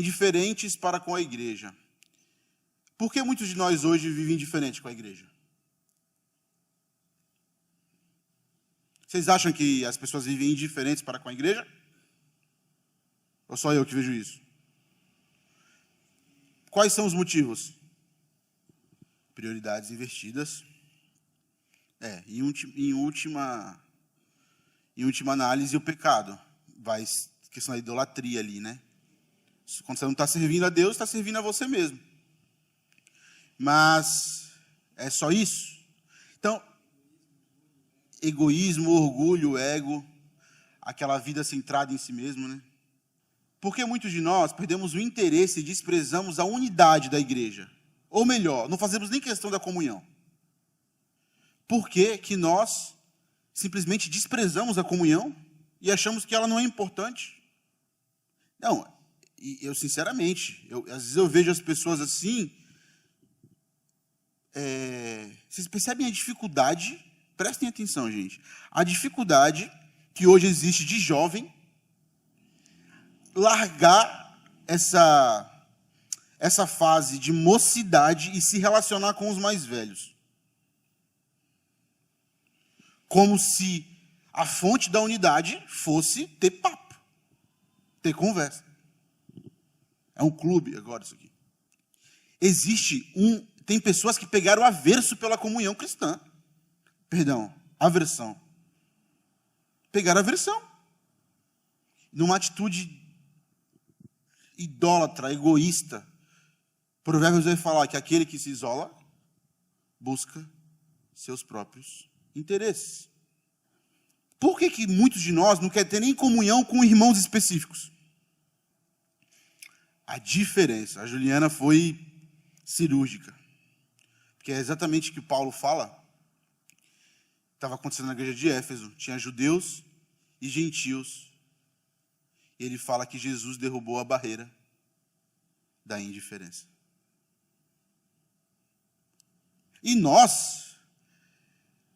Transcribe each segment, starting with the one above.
indiferentes para com a igreja. Por que muitos de nós hoje vivem indiferentes com a igreja? Vocês acham que as pessoas vivem indiferentes para com a igreja? Ou só eu que vejo isso? Quais são os motivos? Prioridades invertidas. Em última análise, o pecado. Vai questão da idolatria ali, né? Quando você não está servindo a Deus, está servindo a você mesmo. Mas é só isso? Então, egoísmo, orgulho, ego, aquela vida centrada em si mesmo, né? Porque muitos de nós perdemos o interesse e desprezamos a unidade da igreja. Ou melhor, não fazemos nem questão da comunhão. Por que nós simplesmente desprezamos a comunhão e achamos que ela não é importante? Não, eu sinceramente, às vezes eu vejo as pessoas assim, vocês percebem a dificuldade, prestem atenção, gente, a dificuldade que hoje existe de jovem largar essa fase de mocidade e se relacionar com os mais velhos. Como se a fonte da unidade fosse ter papo, ter conversa. É um clube agora isso aqui. Tem pessoas que pegaram averso pela comunhão cristã. Aversão. Pegaram aversão. Numa atitude idólatra, egoísta. Provérbios vai falar que aquele que se isola busca seus próprios interesses. Por que muitos de nós não querem ter nem comunhão com irmãos específicos? A diferença. A Juliana foi cirúrgica. Porque é exatamente o que Paulo fala. Estava acontecendo na igreja de Éfeso. Tinha judeus e gentios. E ele fala que Jesus derrubou a barreira da indiferença. E nós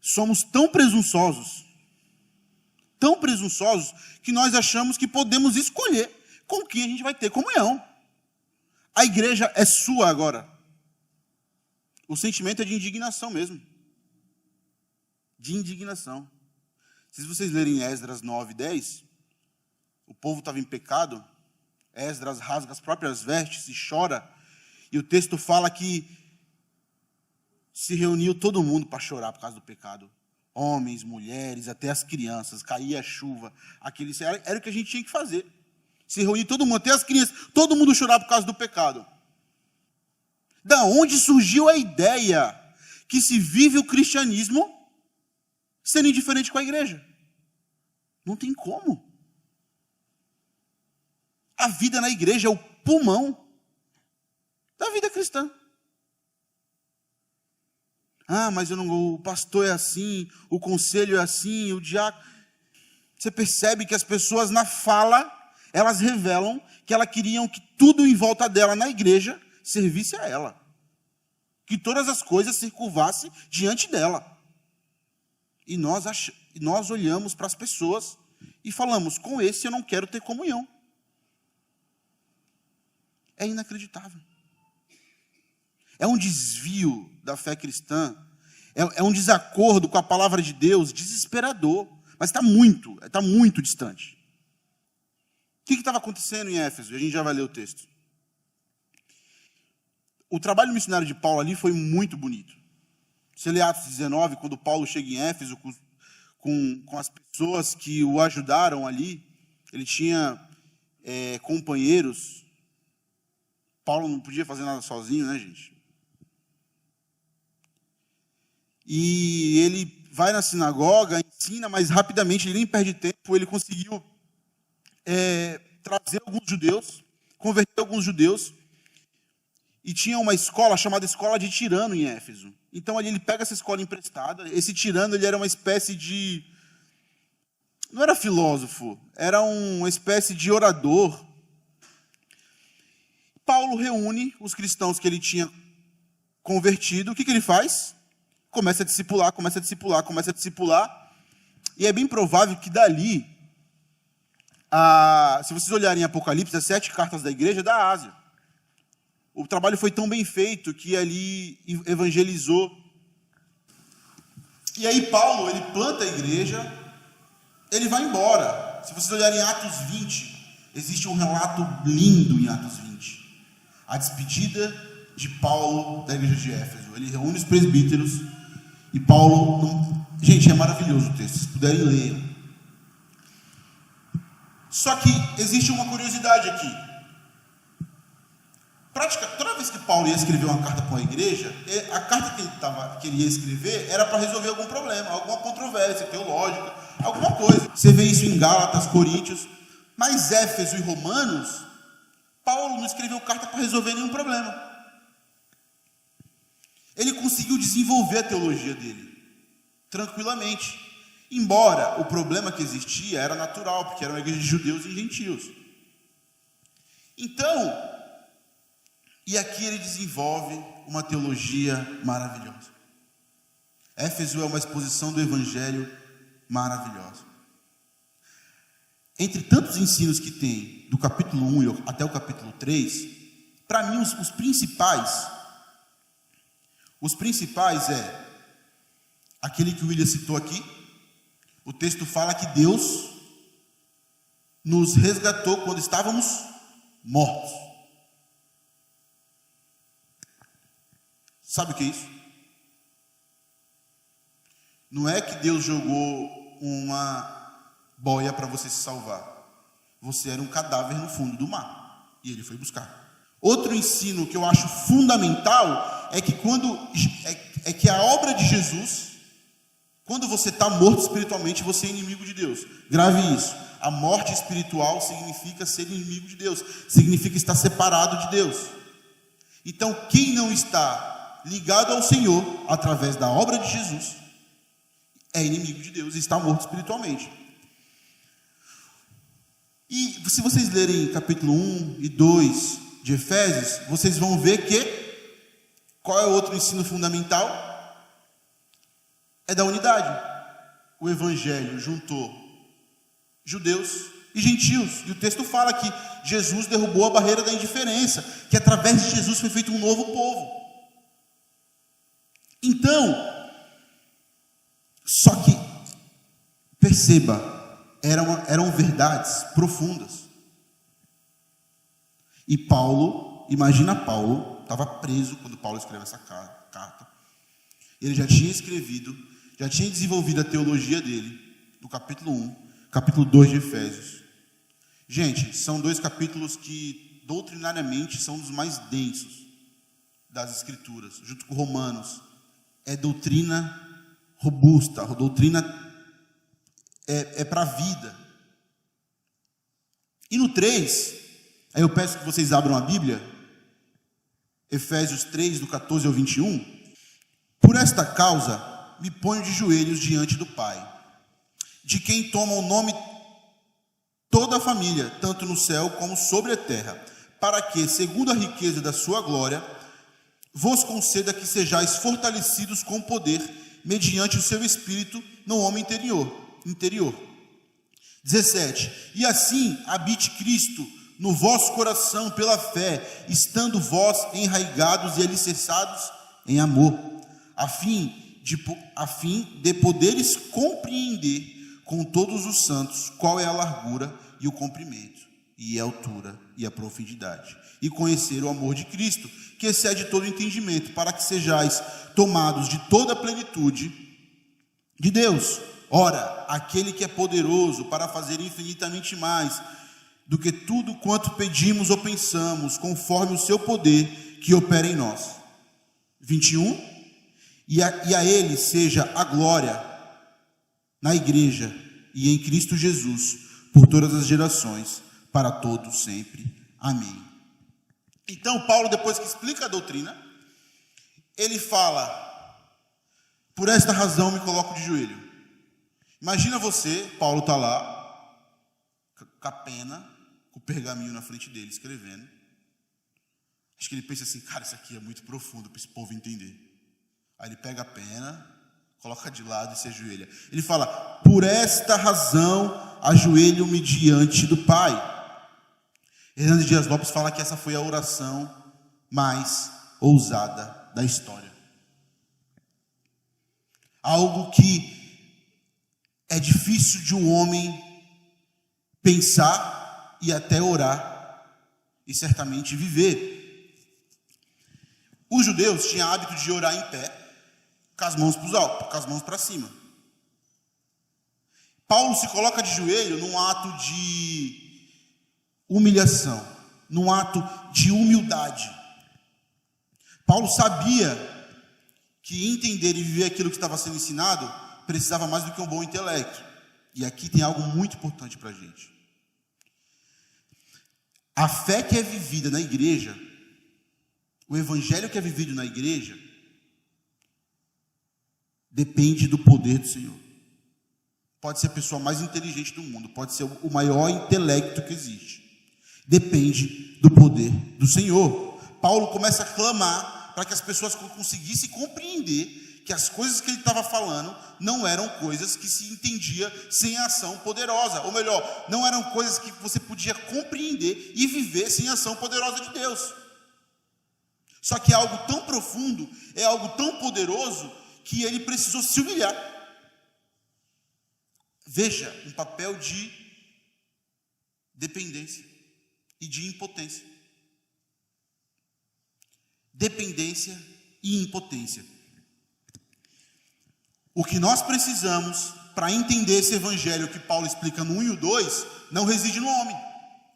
somos tão presunçosos, que nós achamos que podemos escolher com quem a gente vai ter comunhão. A igreja é sua agora. O sentimento é de indignação mesmo. De indignação. Se vocês lerem Esdras 9, 10, o povo estava em pecado, Esdras rasga as próprias vestes e chora, e o texto fala que se reuniu todo mundo para chorar por causa do pecado. Homens, mulheres, até as crianças, caía a chuva. Era o que a gente tinha que fazer. Se reunir todo mundo, até as crianças, todo mundo chorar por causa do pecado. Da onde surgiu a ideia que se vive o cristianismo sendo indiferente com a igreja? Não tem como. A vida na igreja é o pulmão da vida cristã. Mas o pastor é assim, o conselho é assim, o diácono. Você percebe que as pessoas na fala, elas revelam que elas queriam que tudo em volta dela na igreja servisse a ela. Que todas as coisas se curvassem diante dela. E nós olhamos para as pessoas e falamos, com esse eu não quero ter comunhão. É inacreditável. É um desvio da fé cristã, é um desacordo com a palavra de Deus, desesperador, mas está muito distante. O que estava acontecendo em Éfeso? A gente já vai ler o texto. O trabalho missionário de Paulo ali foi muito bonito. Você lê Atos 19, quando Paulo chega em Éfeso com as pessoas que o ajudaram ali, ele tinha companheiros. Paulo não podia fazer nada sozinho, né, gente? E ele vai na sinagoga, ensina, mas rapidamente, ele nem perde tempo, ele conseguiu trazer alguns judeus, converter alguns judeus, e tinha uma escola chamada Escola de Tirano em Éfeso. Então ali ele pega essa escola emprestada, esse tirano ele era uma espécie de... não era filósofo, era uma espécie de orador. Paulo reúne os cristãos que ele tinha convertido, o que ele faz? Começa a discipular, e é bem provável que dali se vocês olharem em Apocalipse, as 7 cartas da igreja é da Ásia. O trabalho foi tão bem feito que ali evangelizou. E aí Paulo, ele planta a igreja, ele vai embora. Se vocês olharem em Atos 20, existe um relato lindo em Atos 20. A despedida de Paulo da igreja de Éfeso. Ele reúne os presbíteros e Paulo... Gente, é maravilhoso o texto, se puderem ler. Só que existe uma curiosidade aqui. Toda vez que Paulo ia escrever uma carta para uma igreja, a carta que ele ia escrever era para resolver algum problema, alguma controvérsia teológica, alguma coisa. Você vê isso em Gálatas, Coríntios, mas Éfeso e Romanos, Paulo não escreveu carta para resolver nenhum problema. Ele conseguiu desenvolver a teologia dele, tranquilamente. Embora o problema que existia era natural, porque era uma igreja de judeus e gentios. Então, e aqui ele desenvolve uma teologia maravilhosa. Éfeso é uma exposição do evangelho maravilhosa. Entre tantos ensinos que tem, do capítulo 1 até o capítulo 3, para mim os principais é aquele que o William citou aqui. O texto fala que Deus nos resgatou quando estávamos mortos. Sabe o que é isso? Não é que Deus jogou uma boia para você se salvar. Você era um cadáver no fundo do mar e ele foi buscar. Outro ensino que eu acho fundamental é que a obra de Jesus, quando você está morto espiritualmente, você é inimigo de Deus. Grave isso. A morte espiritual significa ser inimigo de Deus. Significa estar separado de Deus. Então, quem não está ligado ao Senhor, através da obra de Jesus, é inimigo de Deus e está morto espiritualmente. E se vocês lerem capítulo 1 e 2 de Efésios, vocês vão ver qual é o outro ensino fundamental? É da unidade. O evangelho juntou judeus e gentios. E o texto fala que Jesus derrubou a barreira da indiferença, que através de Jesus foi feito um novo povo. Então, só que, perceba, eram verdades profundas. E Paulo, imagina Paulo, estava preso quando Paulo escreve essa carta. Ele já tinha escrevido, já tinha desenvolvido a teologia dele, do capítulo 1, capítulo 2 de Efésios. Gente, são 2 capítulos que, doutrinariamente, são dos mais densos das Escrituras, junto com Romanos. É doutrina robusta, a doutrina é para a vida. E no 3, aí eu peço que vocês abram a Bíblia, Efésios 3, do 14 ao 21. Por esta causa, me ponho de joelhos diante do Pai, de quem toma o nome toda a família, tanto no céu como sobre a terra, para que, segundo a riqueza da sua glória, vos conceda que sejais fortalecidos com poder, mediante o seu Espírito, no homem interior. 17. E assim habite Cristo no vosso coração pela fé, estando vós enraigados e alicerçados em amor, a fim de poderes compreender com todos os santos qual é a largura e o comprimento, e a altura e a profundidade, e conhecer o amor de Cristo, que excede todo entendimento, para que sejais tomados de toda a plenitude de Deus. Ora, aquele que é poderoso para fazer infinitamente mais do que tudo quanto pedimos ou pensamos, conforme o seu poder que opera em nós. 21. E a ele seja a glória na igreja e em Cristo Jesus, por todas as gerações, para todos sempre. Amém. Então, Paulo, depois que explica a doutrina, ele fala: por esta razão me coloco de joelho. Imagina você, Paulo está lá, com a pena, com o pergaminho na frente dele, escrevendo. Acho que ele pensa assim: cara, isso aqui é muito profundo para esse povo entender. Aí ele pega a pena, coloca de lado e se ajoelha. Ele fala: por esta razão ajoelho-me diante do Pai. Hernando Dias Lopes fala que essa foi a oração mais ousada da história. Algo que é difícil de um homem pensar e até orar e certamente viver. Os judeus tinham hábito de orar em pé, com as mãos para os altos, com as mãos para cima. Paulo se coloca de joelho num ato de humilhação, num ato de humildade. Paulo sabia que entender e viver aquilo que estava sendo ensinado precisava mais do que um bom intelecto. E aqui tem algo muito importante para a gente. A fé que é vivida na igreja, o evangelho que é vivido na igreja, depende do poder do Senhor. Pode ser a pessoa mais inteligente do mundo, pode ser o maior intelecto que existe. Depende do poder do Senhor. Paulo começa a clamar para que as pessoas conseguissem compreender que as coisas que ele estava falando não eram coisas que se entendia sem ação poderosa. Ou melhor, não eram coisas que você podia compreender e viver sem ação poderosa de Deus. Só que é algo tão profundo, é algo tão poderoso, que ele precisou se humilhar. Veja, um papel de dependência e de impotência. Dependência e impotência. O que nós precisamos para entender esse evangelho que Paulo explica no 1 e o 2, não reside no homem.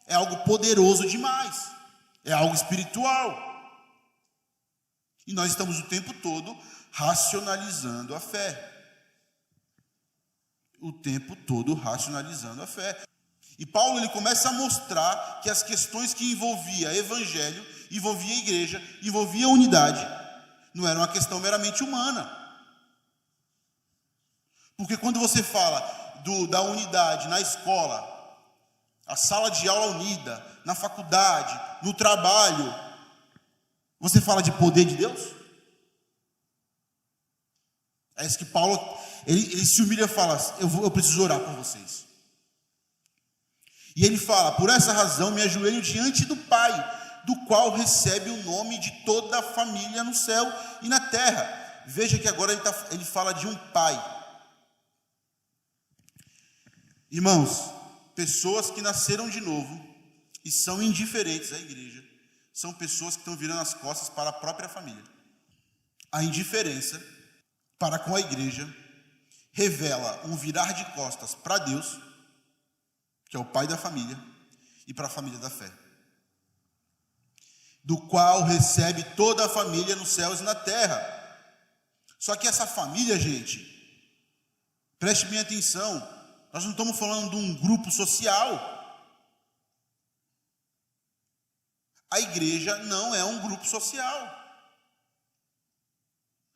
É algo poderoso demais. É algo espiritual. E nós estamos o tempo todo racionalizando a fé. O tempo todo racionalizando a fé. E Paulo ele começa a mostrar que as questões que envolvia evangelho, envolvia igreja, envolvia unidade, não era uma questão meramente humana. Porque quando você fala da unidade na escola, a sala de aula unida, na faculdade, no trabalho, você fala de poder de Deus? É isso que Paulo, ele se humilha e fala: eu preciso orar por vocês. E ele fala: por essa razão me ajoelho diante do Pai, do qual recebe o nome de toda a família no céu e na terra. Veja que agora ele fala de um Pai. Irmãos, pessoas que nasceram de novo e são indiferentes à igreja, são pessoas que estão virando as costas para a própria família. A indiferença para com a igreja revela um virar de costas para Deus, que é o pai da família, e para a família da fé, do qual recebe toda a família nos céus e na terra. Só que essa família, gente, preste bem atenção, nós não estamos falando de um grupo social. A igreja não é um grupo social.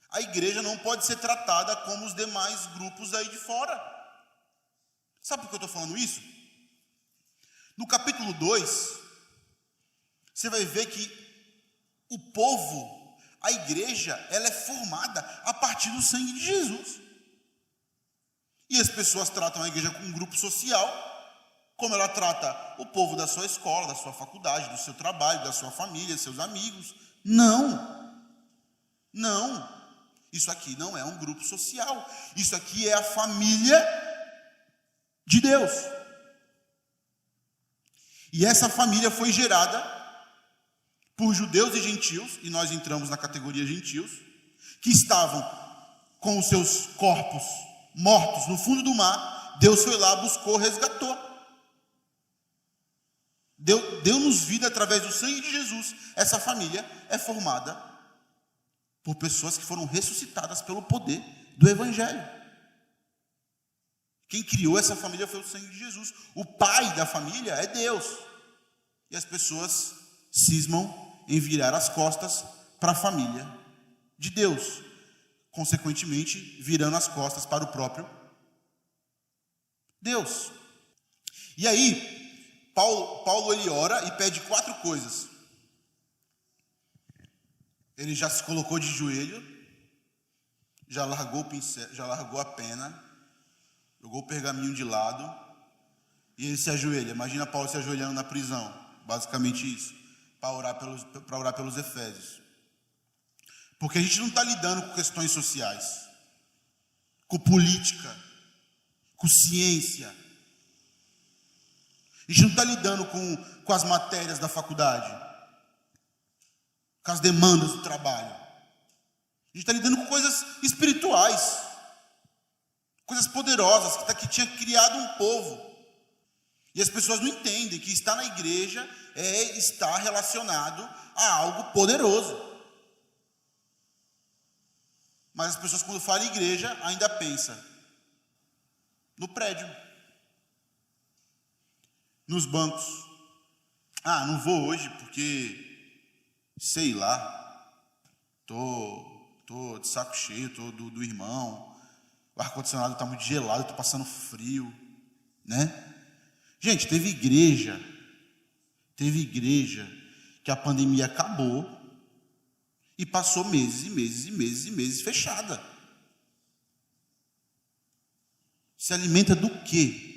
A igreja não pode ser tratada como os demais grupos aí de fora. Sabe por que eu estou falando isso? No capítulo 2, você vai ver que o povo, a igreja, ela é formada a partir do sangue de Jesus. E as pessoas tratam a igreja como um grupo social, como ela trata o povo da sua escola, da sua faculdade, do seu trabalho, da sua família, seus amigos. Não. Isso aqui não é um grupo social. Isso aqui é a família de Deus. E essa família foi gerada por judeus e gentios, e nós entramos na categoria gentios, que estavam com os seus corpos mortos no fundo do mar. Deus foi lá, buscou, resgatou. Deu-nos vida através do sangue de Jesus. Essa família é formada por pessoas que foram ressuscitadas pelo poder do evangelho. Quem criou essa família foi o sangue de Jesus. O pai da família é Deus. E as pessoas cismam em virar as costas para a família de Deus, consequentemente virando as costas para o próprio Deus. E aí Paulo ele ora e pede 4 coisas. Ele já se colocou de joelho, já largou o pincel, já largou a pena, jogou o pergaminho de lado e ele se ajoelha. Imagina Paulo se ajoelhando na prisão, basicamente isso, para orar pelos efésios. Porque a gente não está lidando com questões sociais, com política, com ciência. A gente não está lidando com as matérias da faculdade, com as demandas do trabalho. A gente está lidando com coisas espirituais, coisas poderosas, que tinha criado um povo. E as pessoas não entendem que estar na igreja é estar relacionado a algo poderoso. Mas as pessoas, quando falam igreja, ainda pensam no prédio, nos bancos. Ah, não vou hoje porque, sei lá, tô de saco cheio, tô do irmão, o ar-condicionado está muito gelado, estou passando frio, né? Gente, teve igreja que a pandemia acabou e passou meses e meses e meses e meses fechada. Se alimenta do quê?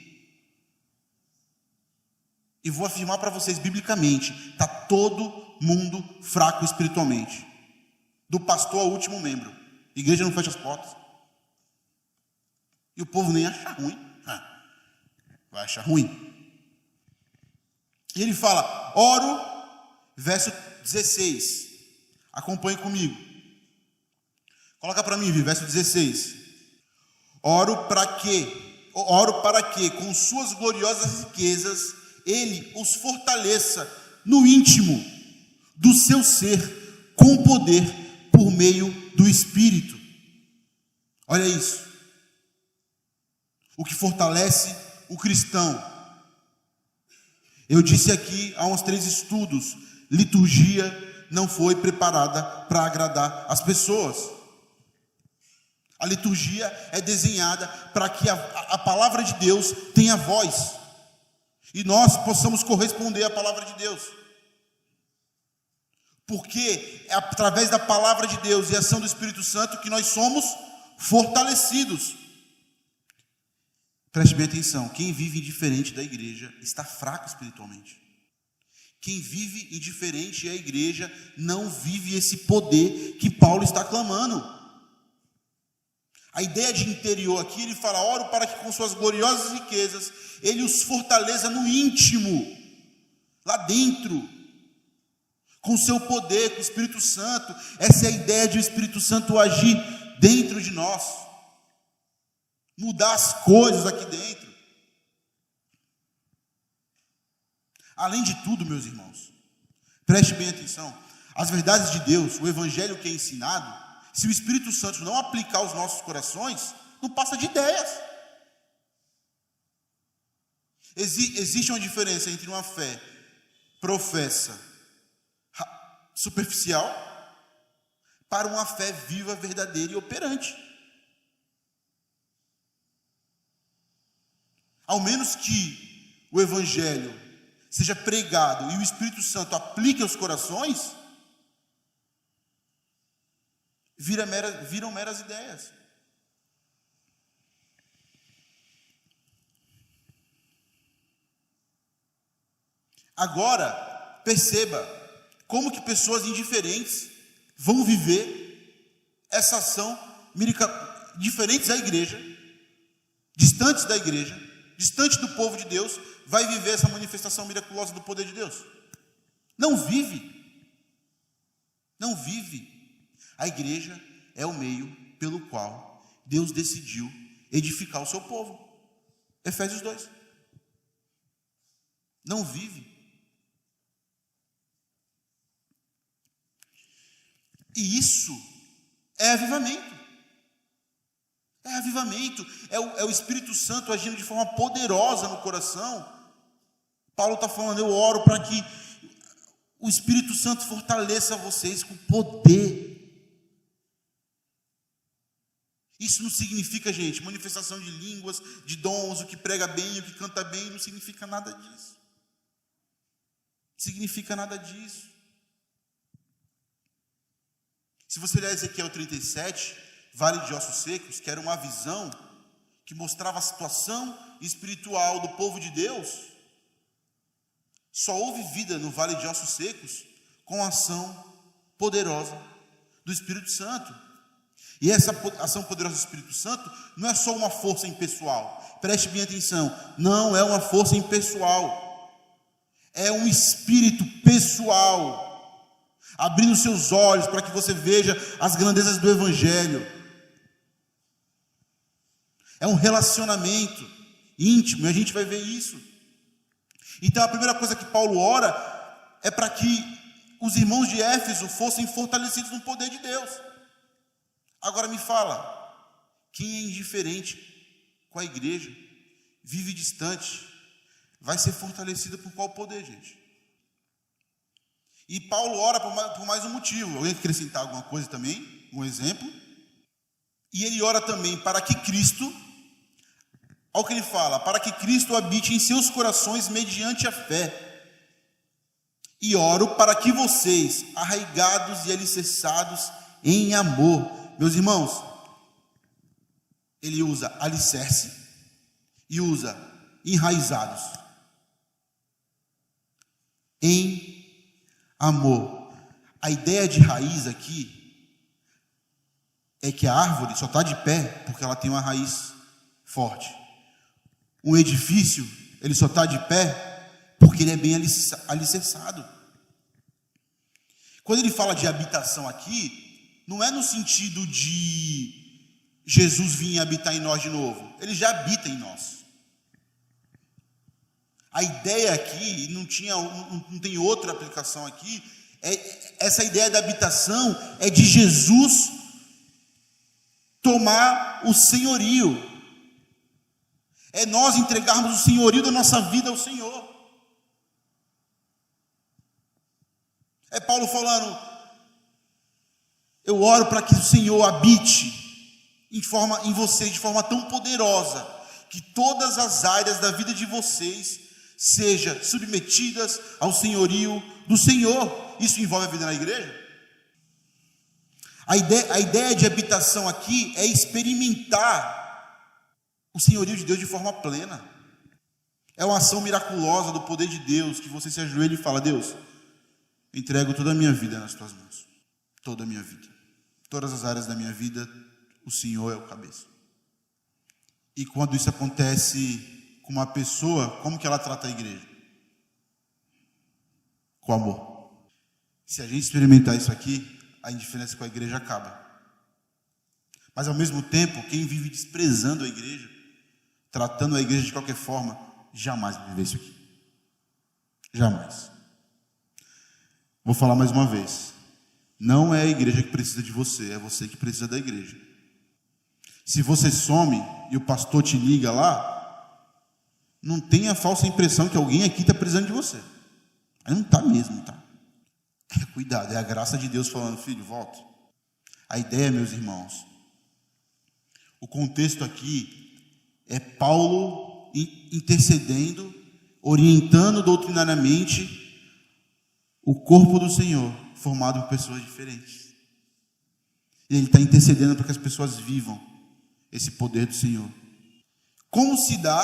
E vou afirmar para vocês biblicamente, está todo mundo fraco espiritualmente. Do pastor ao último membro. A igreja não fecha as portas. E o povo nem acha ruim. Vai achar ruim. E ele fala, oro, verso 16. Acompanhe comigo. Coloca para mim, verso 16. Oro para que, com suas gloriosas riquezas, ele os fortaleça no íntimo do seu ser, com poder, por meio do Espírito. Olha isso. O que fortalece o cristão. Eu disse aqui há uns 3 estudos, liturgia não foi preparada para agradar as pessoas. A liturgia é desenhada para que a palavra de Deus tenha voz. E nós possamos corresponder à palavra de Deus. Porque é através da palavra de Deus e a ação do Espírito Santo que nós somos fortalecidos. Preste bem atenção, quem vive indiferente da igreja está fraco espiritualmente. Quem vive indiferente à igreja não vive esse poder que Paulo está clamando. A ideia de interior aqui, ele fala, oro para que com suas gloriosas riquezas, ele os fortaleça no íntimo, lá dentro, com seu poder, com o Espírito Santo. Essa é a ideia de o Espírito Santo agir dentro de nós. Mudar as coisas aqui dentro. Além de tudo, meus irmãos, preste bem atenção, as verdades de Deus, o evangelho que é ensinado, se o Espírito Santo não aplicar aos nossos corações, não passa de ideias. Existe uma diferença entre uma fé professa, superficial, para uma fé viva, verdadeira e operante. Ao menos que o evangelho seja pregado e o Espírito Santo aplique aos corações, viram meras ideias. Agora, perceba como que pessoas indiferentes vão viver essa ação diferentes da igreja, distantes da igreja, distante do povo de Deus, vai viver essa manifestação miraculosa do poder de Deus. Não vive. Não vive. A igreja é o meio pelo qual Deus decidiu edificar o seu povo. Efésios 2. Não vive. E isso é avivamento. É avivamento, é o Espírito Santo agindo de forma poderosa no coração. Paulo está falando, eu oro para que o Espírito Santo fortaleça vocês com poder. Isso não significa, gente, manifestação de línguas, de dons, o que prega bem, o que canta bem, não significa nada disso. Não significa nada disso. Se você ler Ezequiel 37, Vale de Ossos Secos, que era uma visão que mostrava a situação espiritual do povo de Deus, só houve vida no Vale de Ossos Secos com a ação poderosa do Espírito Santo. E essa ação poderosa do Espírito Santo não é só uma força impessoal. Preste bem atenção, não é uma força impessoal. É um espírito pessoal, abrindo seus olhos para que você veja as grandezas do Evangelho. É um relacionamento íntimo, e a gente vai ver isso. Então a primeira coisa que Paulo ora é para que os irmãos de Éfeso fossem fortalecidos no poder de Deus. Agora me fala, quem é indiferente com a igreja, vive distante, vai ser fortalecido por qual poder, gente? E Paulo ora por mais um motivo. Alguém quer acrescentar alguma coisa também? Um exemplo? E ele ora também para que Cristo, olha o que ele fala, para que Cristo habite em seus corações mediante a fé. E oro para que vocês, arraigados e alicerçados em amor. Meus irmãos, ele usa alicerce e usa enraizados em amor. A ideia de raiz aqui é que a árvore só está de pé porque ela tem uma raiz forte. Um edifício, ele só está de pé porque ele é bem alicerçado. Quando ele fala de habitação aqui, não é no sentido de Jesus vir habitar em nós de novo. Ele já habita em nós. A ideia aqui, não tem outra aplicação aqui, essa ideia da habitação é de Jesus tomar o senhorio. É nós entregarmos o senhorio da nossa vida ao Senhor. É Paulo falando, eu oro para que o Senhor habite em vocês de forma tão poderosa, que todas as áreas da vida de vocês sejam submetidas ao senhorio do Senhor. Isso envolve a vida na igreja? A ideia de habitação aqui é experimentar o senhorio de Deus de forma plena. É uma ação miraculosa do poder de Deus, que você se ajoelha e fala, Deus, entrego toda a minha vida nas tuas mãos. Toda a minha vida. Todas as áreas da minha vida, o Senhor é o cabeça. E quando isso acontece com uma pessoa, como que ela trata a igreja? Com amor. Se a gente experimentar isso aqui, a indiferença com a igreja acaba. Mas ao mesmo tempo, quem vive desprezando a igreja, tratando a igreja de qualquer forma, jamais vai viver isso aqui. Jamais. Vou falar mais uma vez. Não é a igreja que precisa de você, é você que precisa da igreja. Se você some e o pastor te liga lá, não tenha a falsa impressão que alguém aqui está precisando de você. Aí não está mesmo, tá? Cuidado, é a graça de Deus falando, filho, volta. A ideia, meus irmãos, o contexto aqui é Paulo intercedendo, orientando doutrinariamente o corpo do Senhor, formado por pessoas diferentes. E ele está intercedendo para que as pessoas vivam esse poder do Senhor. Como se dá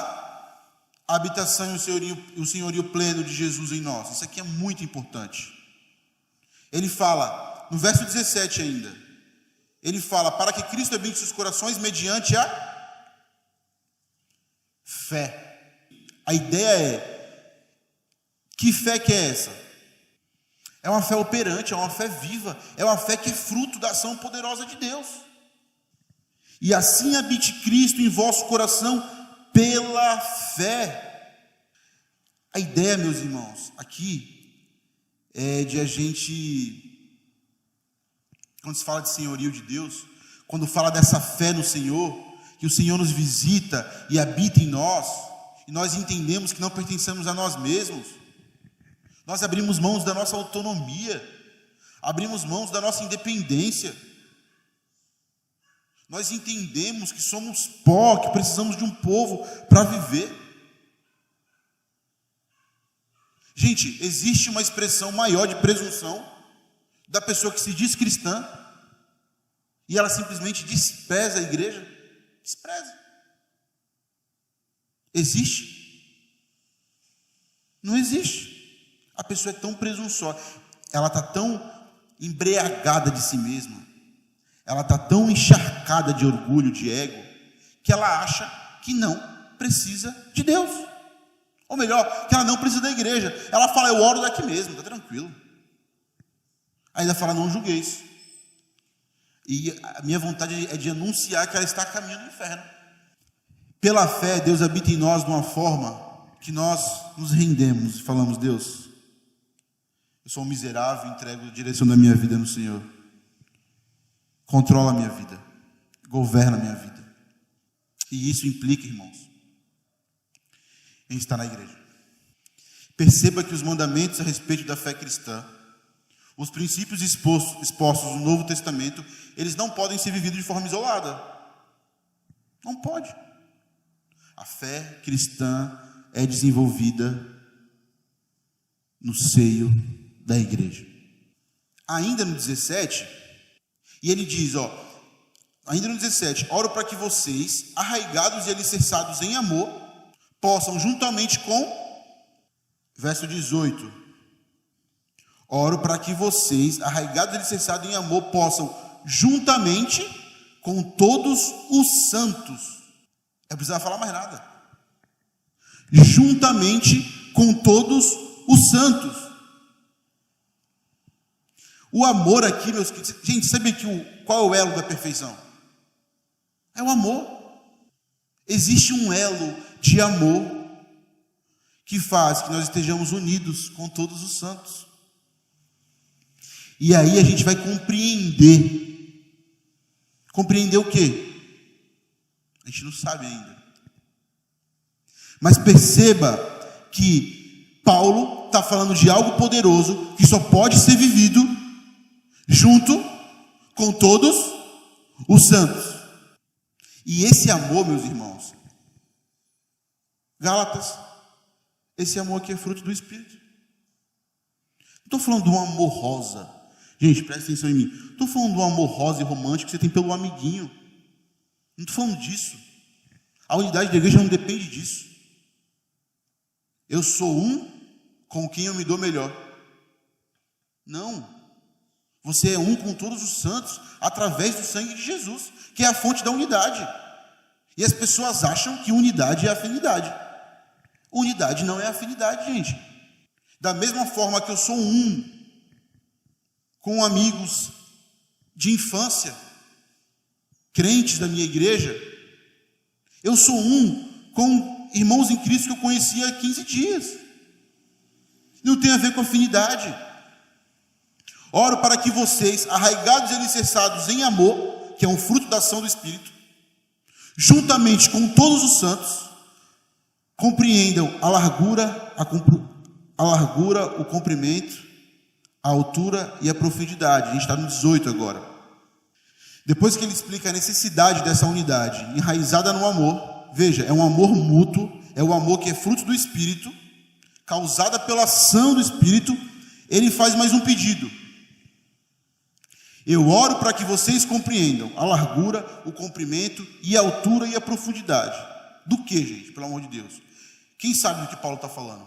a habitação e o senhorio pleno de Jesus em nós? Isso aqui é muito importante. Ele fala, no verso 17 ainda, ele fala, para que Cristo habite seus corações mediante a fé. A ideia é, que fé que é essa? É uma fé operante, é uma fé viva, é uma fé que é fruto da ação poderosa de Deus. E assim habite Cristo em vosso coração pela fé. A ideia, meus irmãos, aqui é de a gente, quando se fala de senhorio de Deus, quando fala dessa fé no Senhor, que o Senhor nos visita e habita em nós, e nós entendemos que não pertencemos a nós mesmos, nós abrimos mãos da nossa autonomia, abrimos mãos da nossa independência. Nós entendemos que somos pó, que precisamos de um povo para viver. Gente, existe uma expressão maior de presunção da pessoa que se diz cristã e ela simplesmente despreza a igreja? Despreza. Existe? Não existe. A pessoa é tão presunçosa, ela está tão embriagada de si mesma, ela está tão encharcada de orgulho, de ego, que ela acha que não precisa de Deus. Ou melhor, que ela não precisa da igreja. Ela fala, eu oro daqui mesmo, está tranquilo. Ainda fala, não julgueis. E a minha vontade é de anunciar que ela está a caminho do inferno. Pela fé, Deus habita em nós de uma forma que nós nos rendemos e falamos, Deus, eu sou um miserável, entrego a direção da minha vida no Senhor. Controla a minha vida, governa a minha vida. E isso implica, irmãos, em estar na igreja. Perceba que os mandamentos a respeito da fé cristã, os princípios expostos no Novo Testamento, eles não podem ser vividos de forma isolada. Não pode. A fé cristã é desenvolvida no seio da igreja. Ainda no 17, e ele diz, ainda no 17, oro para que vocês, arraigados e alicerçados em amor, possam juntamente com, verso 18, oro para que vocês, arraigados e alicerçados em amor, possam juntamente com todos os santos, eu precisava falar mais nada, juntamente com todos os santos. O amor aqui, meus queridos, gente, sabe qual é o elo da perfeição? É o amor. Existe um elo de amor que faz que nós estejamos unidos com todos os santos. E aí a gente vai compreender. Compreender o quê? A gente não sabe ainda. Mas perceba que Paulo está falando de algo poderoso que só pode ser vivido junto com todos os santos. E esse amor, meus irmãos, Gálatas, esse amor aqui é fruto do Espírito. Não estou falando de um amor rosa. Gente, presta atenção em mim. Não estou falando de um amor rosa e romântico que você tem pelo amiguinho. Não estou falando disso. A unidade da igreja não depende disso. Eu sou um com quem eu me dou melhor. Não. Você é um com todos os santos através do sangue de Jesus, que é a fonte da unidade. E as pessoas acham que unidade é afinidade. Unidade não é afinidade, gente. Da mesma forma que eu sou um com amigos de infância, crentes da minha igreja, eu sou um com irmãos em Cristo que eu conheci há 15 dias. Não tem a ver com afinidade. Oro para que vocês, arraigados e alicerçados em amor, que é um fruto da ação do Espírito, juntamente com todos os santos, compreendam a largura, o comprimento, a altura e a profundidade. A gente está no 18 agora. Depois que ele explica a necessidade dessa unidade, enraizada no amor, veja, é um amor mútuo, é o amor que é fruto do Espírito, causada pela ação do Espírito, ele faz mais um pedido. Eu oro para que vocês compreendam a largura, o comprimento e a altura e a profundidade. Do que, gente? Pelo amor de Deus. Quem sabe do que Paulo está falando?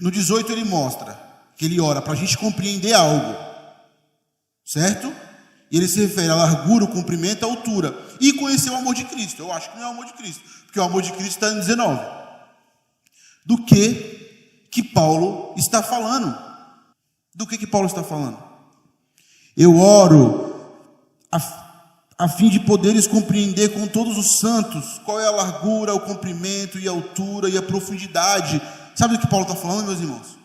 No 18 ele mostra que ele ora para a gente compreender algo. Certo? E ele se refere à largura, o comprimento, a altura. E conhecer o amor de Cristo. Eu acho que não é o amor de Cristo. Porque o amor de Cristo está em 19. Do que Paulo está falando? Do que Paulo está falando? Eu oro a fim de poderes compreender com todos os santos qual é a largura, o comprimento e a altura e a profundidade. Sabe do que Paulo está falando, meus irmãos?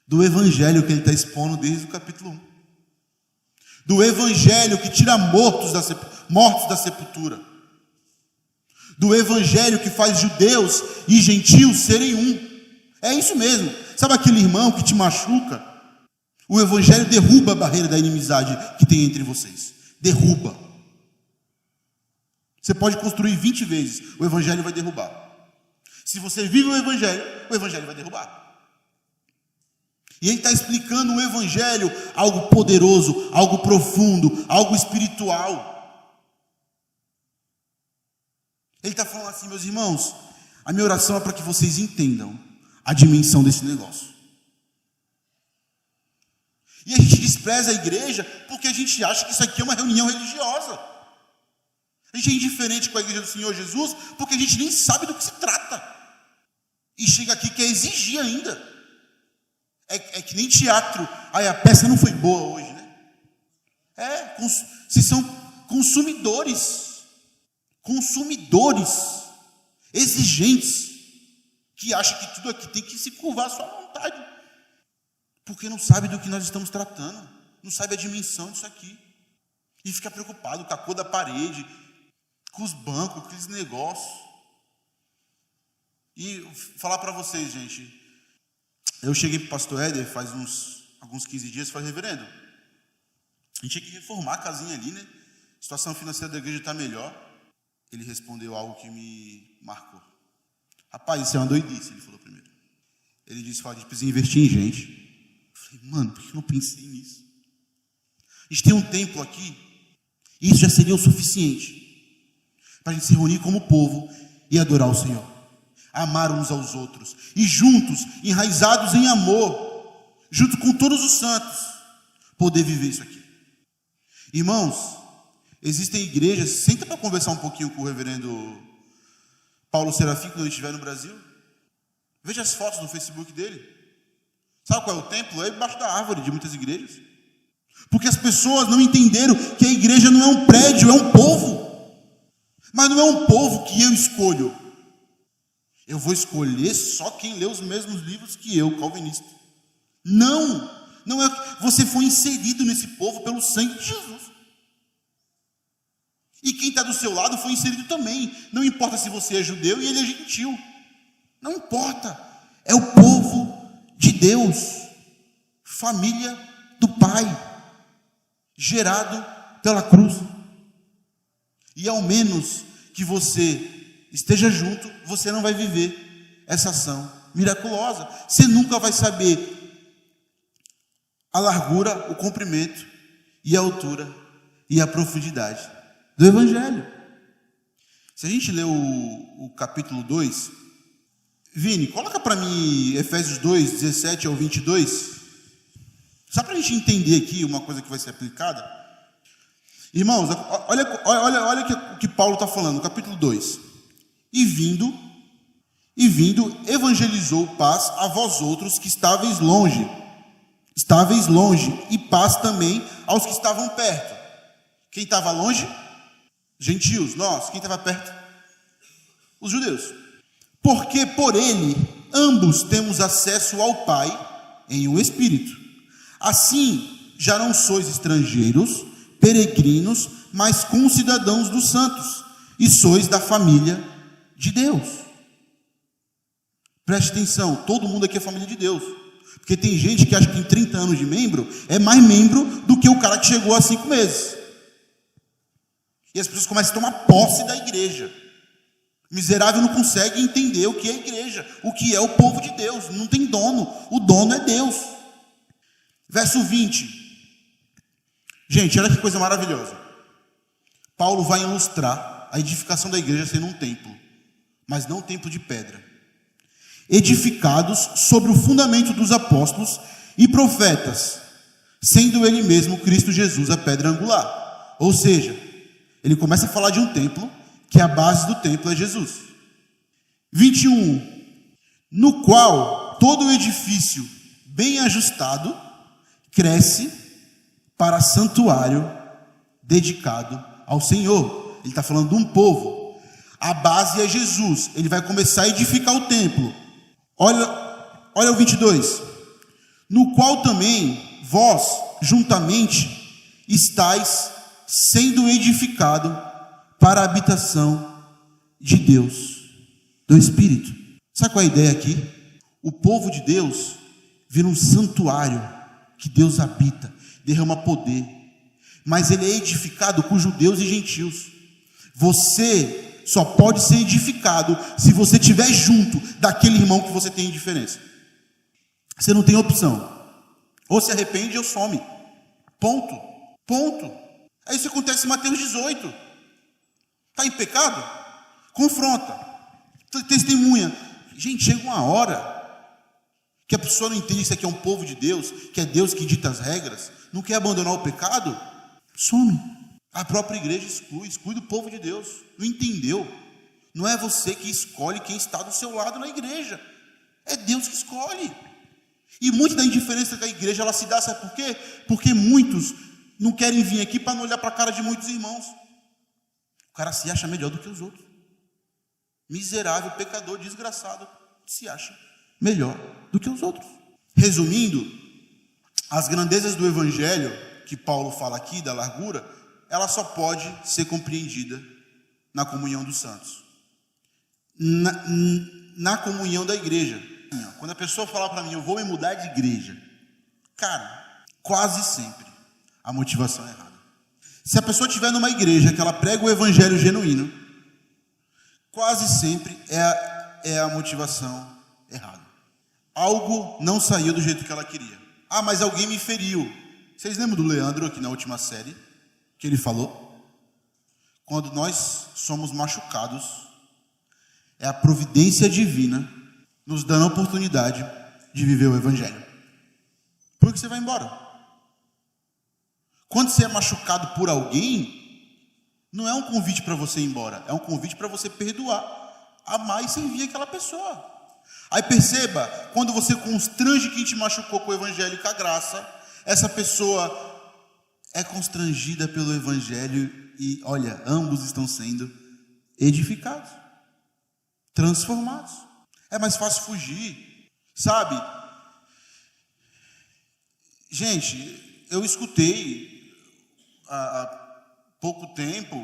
Do evangelho que ele está expondo desde o capítulo 1. Do evangelho que tira mortos da sepultura. Do evangelho que faz judeus e gentios serem um. É isso mesmo. Sabe aquele irmão que te machuca? O evangelho derruba a barreira da inimizade que tem entre vocês. Derruba. Você pode construir 20 vezes, o evangelho vai derrubar. Se você vive o evangelho vai derrubar. E ele está explicando o evangelho, algo poderoso, algo profundo, algo espiritual. Ele está falando assim, meus irmãos, a minha oração é para que vocês entendam a dimensão desse negócio. E a gente despreza a igreja porque a gente acha que isso aqui é uma reunião religiosa. A gente é indiferente com a igreja do Senhor Jesus porque a gente nem sabe do que se trata. E chega aqui que quer exigir ainda. É que nem teatro. Aí a peça não foi boa hoje, né? Vocês são consumidores, exigentes, que acham que tudo aqui tem que se curvar à sua vontade, porque não sabe do que nós estamos tratando, não sabe a dimensão disso aqui, e fica preocupado com a cor da parede, com os bancos, com aqueles negócios. E falar para vocês, gente, eu cheguei para o pastor Éder faz alguns 15 dias e falei, reverendo, a gente tinha que reformar a casinha ali, né? A situação financeira da igreja está melhor. Ele respondeu algo que me marcou. Rapaz, isso é uma doidice, ele falou primeiro. Ele disse, a gente precisa investir em gente. Eu falei, mano, por que eu não pensei nisso? A gente tem um templo aqui, e isso já seria o suficiente para a gente se reunir como povo e adorar o Senhor, amar uns aos outros, e juntos, enraizados em amor, junto com todos os santos, poder viver isso aqui. Irmãos, existem igrejas, senta para conversar um pouquinho com o reverendo Paulo Serafim, quando ele estiver no Brasil. Veja as fotos no Facebook dele. Sabe qual é o templo? É embaixo da árvore de muitas igrejas. Porque as pessoas não entenderam que a igreja não é um prédio, é um povo. Mas não é um povo que eu escolho. Eu vou escolher só quem lê os mesmos livros que eu, calvinista. Não é. Você foi inserido nesse povo pelo sangue de Jesus. E quem está do seu lado foi inserido também. Não importa se você é judeu e ele é gentil. Não importa. É o povo de Deus. Família do Pai. Gerado pela cruz. E ao menos que você esteja junto, você não vai viver essa ação miraculosa. Você nunca vai saber a largura, o comprimento e a altura e a profundidade do Evangelho. Se a gente ler o capítulo 2, Vini, coloca para mim Efésios 2, 17 ao 22, só para a gente entender aqui uma coisa que vai ser aplicada. Irmãos, olha o que Paulo está falando no capítulo 2. E vindo, evangelizou paz a vós outros que estáveis longe, e paz também aos que estavam perto. Quem estava longe? Gentios, nós. Quem estava perto? Os judeus. Porque por ele ambos temos acesso ao Pai em um Espírito. Assim, já não sois estrangeiros, peregrinos, mas concidadãos dos santos, e sois da família de Deus. Preste atenção, todo mundo aqui é família de Deus. Porque tem gente que acha que em 30 anos de membro é mais membro do que o cara que chegou há 5 meses. E as pessoas começam a tomar posse da igreja. O miserável não consegue entender o que é a igreja, o que é o povo de Deus. Não tem dono, o dono é Deus. Verso 20. Gente, olha que coisa maravilhosa. Paulo vai ilustrar a edificação da igreja sendo um templo, mas não um templo de pedra. Edificados sobre o fundamento dos apóstolos e profetas, sendo ele mesmo Cristo Jesus a pedra angular. Ou seja, ele começa a falar de um templo, que a base do templo é Jesus. 21. No qual todo o edifício bem ajustado cresce para santuário dedicado ao Senhor. Ele está falando de um povo. A base é Jesus. Ele vai começar a edificar o templo. Olha o 22. No qual também vós juntamente estáis sendo edificado para a habitação de Deus, do Espírito. Sabe qual é a ideia aqui? O povo de Deus vira um santuário que Deus habita, derrama poder. Mas ele é edificado com judeus e gentios. Você só pode ser edificado se você estiver junto daquele irmão que você tem indiferença. Você não tem opção. Ou se arrepende ou some. Ponto. É isso que acontece em Mateus 18. Está em pecado? confronta, testemunha. Gente, chega uma hora que a pessoa não entende que isso aqui é um povo de Deus, que é Deus que dita as regras, não quer abandonar o pecado, some. A própria igreja exclui do povo de Deus. Não entendeu? Não é você que escolhe quem está do seu lado na igreja. É Deus que escolhe. E muito da indiferença que a igreja ela se dá, sabe por quê? Porque muitos não querem vir aqui para não olhar para a cara de muitos irmãos. O cara se acha melhor do que os outros. Miserável, pecador, desgraçado, se acha melhor do que os outros. Resumindo, as grandezas do evangelho que Paulo fala aqui, da largura, ela só pode ser compreendida na comunhão dos santos, na comunhão da igreja. Quando a pessoa fala para mim, eu vou me mudar de igreja, cara, quase sempre a motivação é errada. Se a pessoa estiver numa igreja que ela prega o evangelho genuíno, quase sempre é a motivação errada. Algo não saiu do jeito que ela queria. Ah, mas alguém me feriu. Vocês lembram do Leandro aqui na última série? Que ele falou? Quando nós somos machucados, é a providência divina nos dando a oportunidade de viver o evangelho. Por que você vai embora? Quando você é machucado por alguém, não é um convite para você ir embora, é um convite para você perdoar, amar e servir aquela pessoa. Aí perceba, quando você constrange quem te machucou com o evangelho e com a graça, essa pessoa é constrangida pelo evangelho e, olha, ambos estão sendo edificados, transformados. É mais fácil fugir, sabe? Gente, eu escutei há pouco tempo,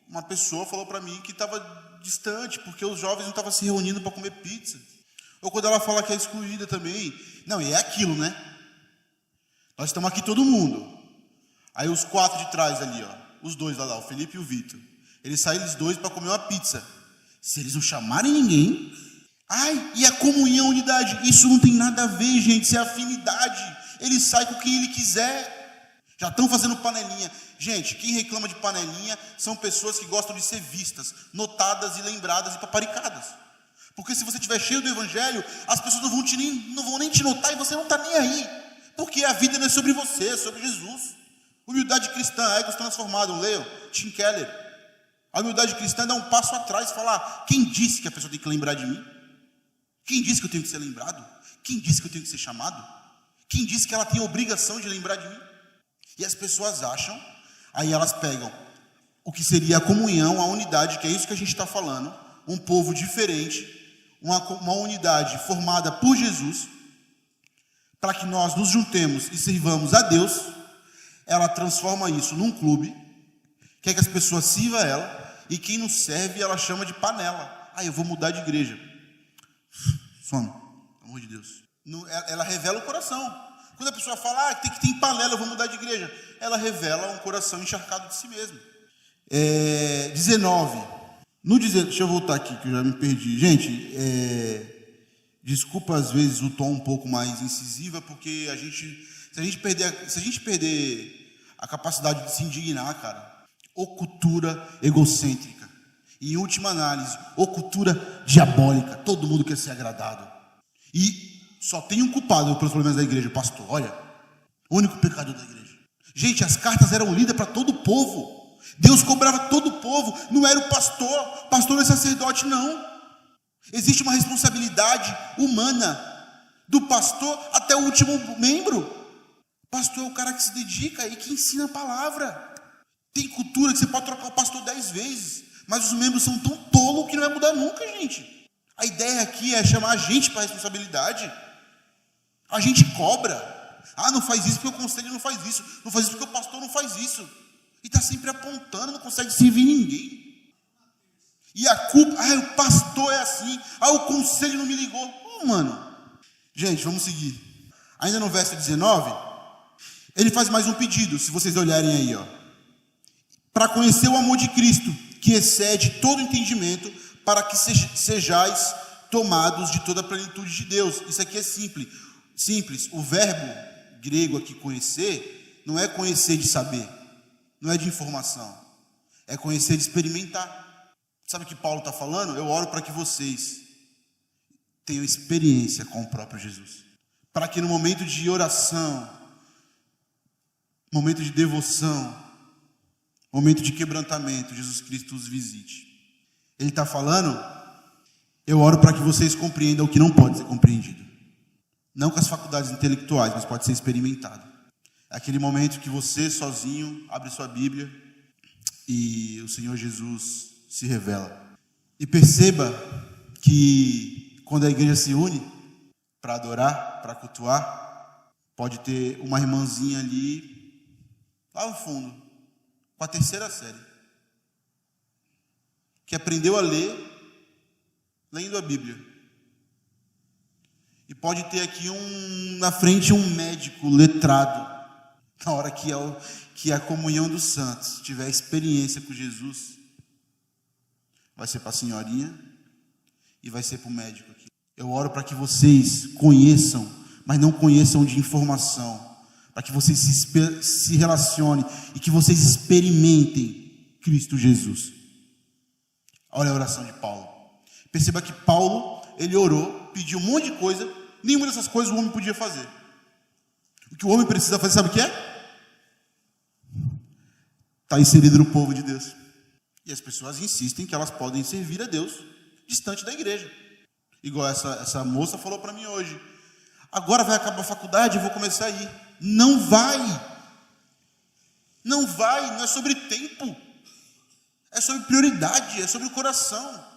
uma pessoa falou para mim que estava distante, porque os jovens não estavam se reunindo para comer pizza. Ou quando ela fala que é excluída também. Não, e é aquilo, né? Nós estamos aqui todo mundo. Aí os 4 de trás ali, ó, os 2 lá, o Felipe e o Vitor. Eles saíram os 2 para comer uma pizza. Se eles não chamarem ninguém... Ai, e a comunhão, a unidade? Isso não tem nada a ver, gente. Isso é afinidade. Ele sai com quem ele quiser. Já estão fazendo panelinha. Gente, quem reclama de panelinha são pessoas que gostam de ser vistas, notadas e lembradas e paparicadas. Porque se você estiver cheio do evangelho, as pessoas não vão nem te notar e você não está nem aí. Porque a vida não é sobre você, é sobre Jesus. Humildade cristã, egos transformados, leiam, Tim Keller. A humildade cristã dá um passo atrás e falar, quem disse que a pessoa tem que lembrar de mim? Quem disse que eu tenho que ser lembrado? Quem disse que eu tenho que ser chamado? Quem disse que ela tem a obrigação de lembrar de mim? E as pessoas acham, aí elas pegam o que seria a comunhão, a unidade, que é isso que a gente está falando, um povo diferente, uma unidade formada por Jesus, para que nós nos juntemos e sirvamos a Deus. Ela transforma isso num clube, quer que as pessoas sirvam a ela, e quem não serve ela chama de panela. Ah, eu vou mudar de igreja. Some, pelo amor de Deus. Ela revela o coração. Quando a pessoa fala, tem que ter panela, eu vou mudar de igreja, ela revela um coração encharcado de si mesmo. 19. Deixa eu voltar aqui, que eu já me perdi. Gente, desculpa às vezes o tom um pouco mais incisiva, porque se a gente perder a capacidade de se indignar, cara, ou cultura egocêntrica, e em última análise, ou cultura diabólica, todo mundo quer ser agradado. E só tem um culpado pelos problemas da igreja, o pastor, olha, o único pecador da igreja. Gente, as cartas eram lidas para todo o povo. Deus cobrava todo o povo, não era o pastor não é sacerdote, não. Existe uma responsabilidade humana, do pastor até o último membro. O pastor é o cara que se dedica e que ensina a palavra. Tem cultura que você pode trocar o pastor 10 vezes, mas os membros são tão tolos que não vai mudar nunca, gente. A ideia aqui é chamar a gente para a responsabilidade. A gente cobra. Ah, não faz isso porque o conselho não faz isso, não faz isso porque o pastor não faz isso. E está sempre apontando, não consegue servir ninguém. E a culpa, o pastor é assim, o conselho não me ligou. Mano. Gente, vamos seguir. Ainda no verso 19, ele faz mais um pedido, se vocês olharem aí, ó. Para conhecer o amor de Cristo, que excede todo entendimento, para que sejais tomados de toda a plenitude de Deus. Isso aqui é simples. O verbo grego aqui, conhecer, não é conhecer de saber. Não é de informação, é conhecer de experimentar. Sabe o que Paulo está falando? Eu oro para que vocês tenham experiência com o próprio Jesus. Para que no momento de oração, momento de devoção, momento de quebrantamento, Jesus Cristo os visite. Ele está falando, eu oro para que vocês compreendam o que não pode ser compreendido. Não com as faculdades intelectuais, mas pode ser experimentado. É aquele momento que você sozinho abre sua Bíblia e o Senhor Jesus se revela. E perceba que quando a igreja se une para adorar, para cultuar, pode ter uma irmãzinha ali, lá no fundo, com a terceira série, que aprendeu a ler, lendo a Bíblia. E pode ter aqui na frente um médico letrado, na hora que a comunhão dos santos tiver experiência com Jesus, vai ser para a senhorinha e vai ser para o médico aqui. Eu oro para que vocês conheçam, mas não conheçam de informação, para que vocês se relacionem e que vocês experimentem Cristo Jesus. Olha a oração de Paulo. Perceba que Paulo, ele orou, pediu um monte de coisa, nenhuma dessas coisas o homem podia fazer. O que o homem precisa fazer, sabe o que é? Está inserido no povo de Deus. E as pessoas insistem que elas podem servir a Deus distante da igreja. Igual essa moça falou para mim hoje. Agora vai acabar a faculdade, eu vou começar a ir. Não vai. Não vai, não é sobre tempo. É sobre prioridade, é sobre o coração.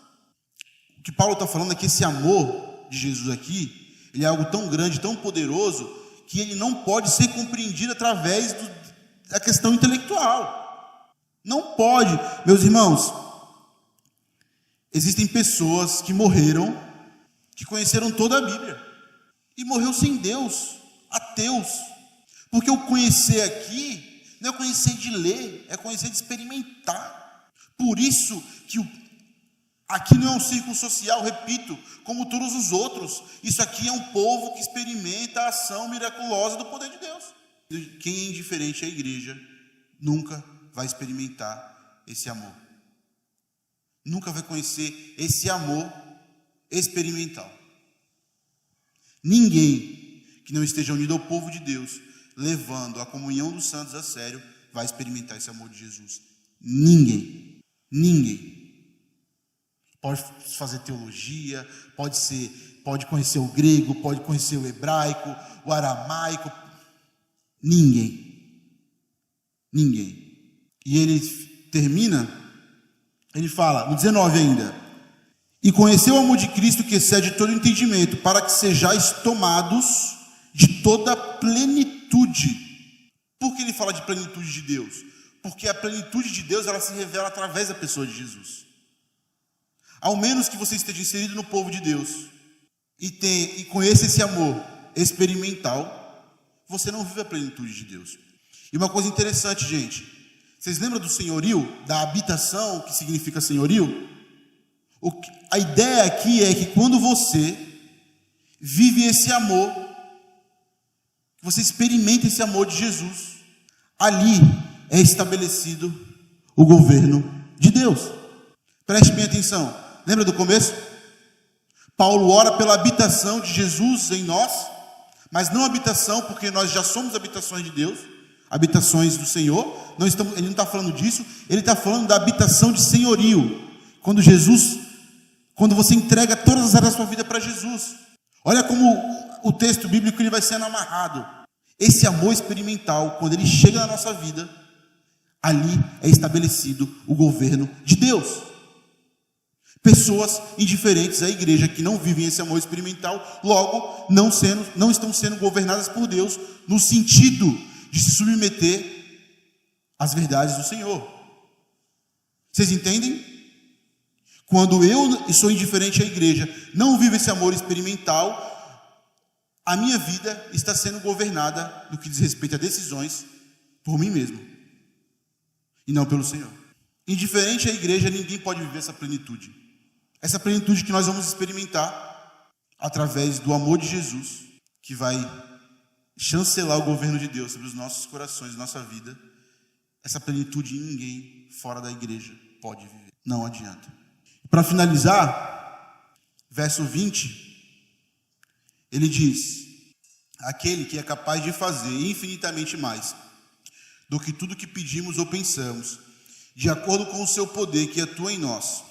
O que Paulo está falando é que esse amor de Jesus aqui, ele é algo tão grande, tão poderoso, que ele não pode ser compreendido através da questão intelectual. Não pode. Meus irmãos, existem pessoas que morreram, que conheceram toda a Bíblia, e morreu sem Deus, ateus. Porque o conhecer aqui, não é conhecer de ler, é conhecer de experimentar. Por isso que aqui não é um círculo social, repito, como todos os outros. Isso aqui é um povo que experimenta a ação miraculosa do poder de Deus. Quem é indiferente à igreja nunca vai experimentar esse amor. Nunca vai conhecer esse amor experimental. Ninguém que não esteja unido ao povo de Deus, levando a comunhão dos santos a sério, vai experimentar esse amor de Jesus. Ninguém. Pode fazer teologia, pode conhecer o grego, pode conhecer o hebraico, o aramaico. Ninguém. E ele termina, ele fala, no 19 ainda, e conheceu o amor de Cristo que excede todo entendimento, para que sejais tomados de toda a plenitude. Por que ele fala de plenitude de Deus? Porque a plenitude de Deus, ela se revela através da pessoa de Jesus. Ao menos que você esteja inserido no povo de Deus e conheça esse amor experimental, você não vive a plenitude de Deus. E uma coisa interessante, gente, vocês lembram do senhorio, da habitação, que significa senhorio? A ideia aqui é que quando você vive esse amor, você experimenta esse amor de Jesus, ali é estabelecido o governo de Deus. Preste bem atenção. Lembra do começo? Paulo ora pela habitação de Jesus em nós, mas não habitação porque nós já somos habitações de Deus, habitações do Senhor. Ele não está falando disso, ele está falando da habitação de senhorio. Quando você entrega todas as áreas da sua vida para Jesus. Olha como o texto bíblico ele vai sendo amarrado. Esse amor experimental, quando ele chega na nossa vida, ali é estabelecido o governo de Deus. Pessoas indiferentes à igreja que não vivem esse amor experimental, logo não estão sendo governadas por Deus no sentido de se submeter às verdades do Senhor. Vocês entendem? Quando eu sou indiferente à igreja, não vivo esse amor experimental, a minha vida está sendo governada no que diz respeito a decisões por mim mesmo e não pelo Senhor. Indiferente à igreja, ninguém pode viver essa plenitude. Essa plenitude que nós vamos experimentar através do amor de Jesus, que vai chancelar o governo de Deus sobre os nossos corações, nossa vida. Essa plenitude ninguém fora da igreja pode viver. Não adianta. Para finalizar, verso 20, ele diz: aquele que é capaz de fazer infinitamente mais do que tudo que pedimos ou pensamos, de acordo com o seu poder que atua em nós.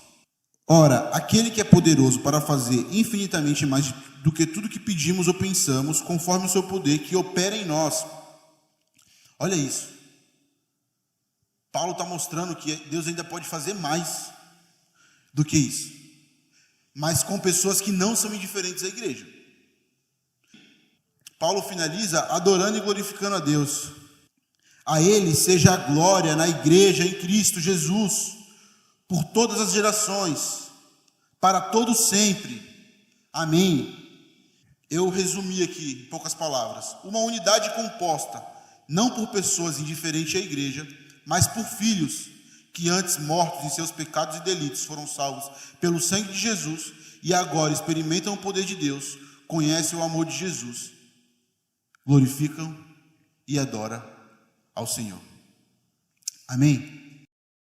Ora, aquele que é poderoso para fazer infinitamente mais do que tudo que pedimos ou pensamos, conforme o seu poder que opera em nós. Olha isso. Paulo está mostrando que Deus ainda pode fazer mais do que isso, mas com pessoas que não são indiferentes à igreja. Paulo finaliza adorando e glorificando a Deus. A Ele seja a glória na igreja em Cristo Jesus, por todas as gerações, para todos sempre. Amém. Eu resumi aqui em poucas palavras: uma unidade composta não por pessoas indiferentes à igreja, mas por filhos que antes mortos em seus pecados e delitos foram salvos pelo sangue de Jesus e agora experimentam o poder de Deus, conhecem o amor de Jesus, glorificam e adoram ao Senhor. Amém?